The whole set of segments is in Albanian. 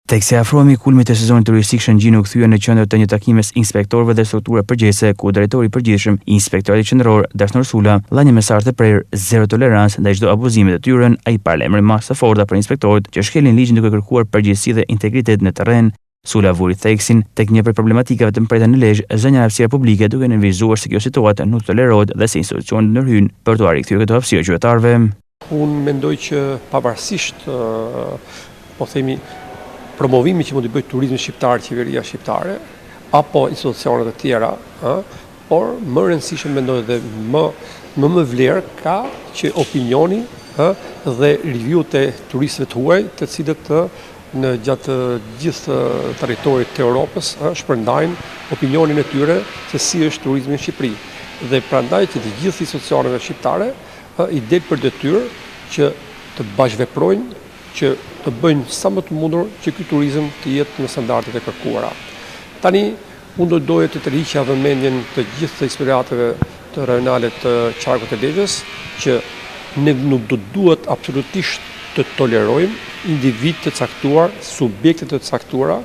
Tekse afrohemi kulmit të sezonit turistik, Shëngjin u kthye në qendër të një takimi mes inspektorëve dhe strukturave përgjegjëse, ku drejtori i përgjithshëm i Inspektoratit Qendror, Dashnor Sula, dha një mesazh të prerë zero tolerancë ndaj çdo abuzimi të tyre. Ai paralajmëroi masë të forta për inspektorët që shkelin ligjin duke kërkuar përgjegjësi dhe integritet në terren. Sula vuri theksin tek një prej problematikave të mprejta në Lezhë, zënia e hapësira publike, duke nënvizuar se kjo situatë nuk tolerohet dhe se institucionet ndërhyjnë për t'u rikthyer këto hapësirë qytetarëve. Unë mendoj që pavarësisht promovimi që mund të bëjë turizmi shqiptar, qeveria shqiptare apo institucionet e tjera, por më rëndësishëm mendoj dhe më vlerë ka që opinioni dhe review-t e turistëve të huaj, të cilët në gjatë gjithë territorit të Europës shpërndajnë opinionin e tyre se si është turizmi në Shqipëri. Dhe prandaj që të gjithë institucioneve shqiptare i del për detyrë që të bashkëveprojnë, që të bëjnë sa më të mundur që ky turizëm të jetë në standardet e kërkuara. Tani, unë doja të tërhiqja vëmendjen të gjithë të inspektorateve të rajonale të qarkut të Lezhës, që ne nuk duhet absolutisht të tolerojmë individ të caktuar, subjekte të caktuara,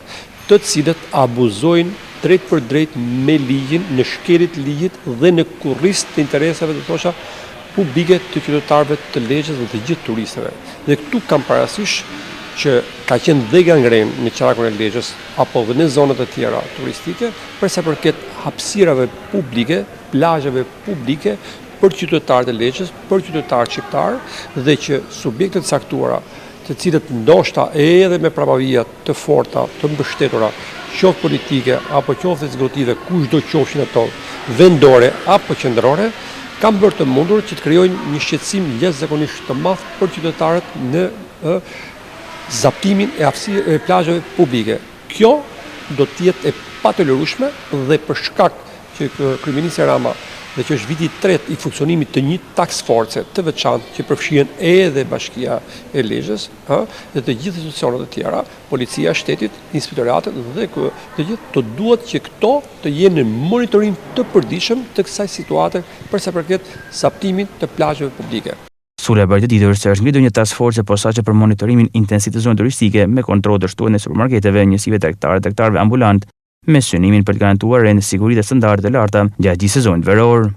të cilët abuzojnë drejt për drejt me ligjin, në shkeljet të ligjit dhe në kurriz të interesave të thosha publike të qytetarëve të Lezhës dhe të gjithë turistëve. Dhe këtu kam parasysh që ka qenë dhe gangren në qarkun e Lezhës apo dhe në zonat e tjera turistike, për sa përket hapësirave publike, plazheve publike për qytetarët e Lezhës, për qytetarët shqiptarë, dhe që subjektet caktuara, të cilët ndoshta edhe me prapavija të forta, të mbështetura, qoftë politike apo qoftë ekzekutive, kushdo qofshin ato, vendore apo qendrore, kam bërë të mundur që të krijojnë një shqetësim jashtëzakonisht të madh për qytetarët në zaptimin e plazheve publike. Kjo do të jetë e patolerueshme dhe për shkak që kryeministri Rama dhe që është viti i tretë i funksionimit të një task force të veçantë që përfshihen edhe Bashkia e Lezhës, dhe të gjithë institucionet e tjera, policia e shtetit, inspektoratet dhe të gjithë, të duhet që këto të jenë në monitorim të përditshëm të kësaj situate për sa përket zaptimin të plazheve publike. Sula e ditur se është ngritur një task force posaçe për monitorimin intensiv të zonave turistike me kontroll të shtuar në supermarketeve, njësive tregtarëve ambulant, me synimin për të garantuar siguri dhe standarde të larta gjatë gjithë sezonit veror.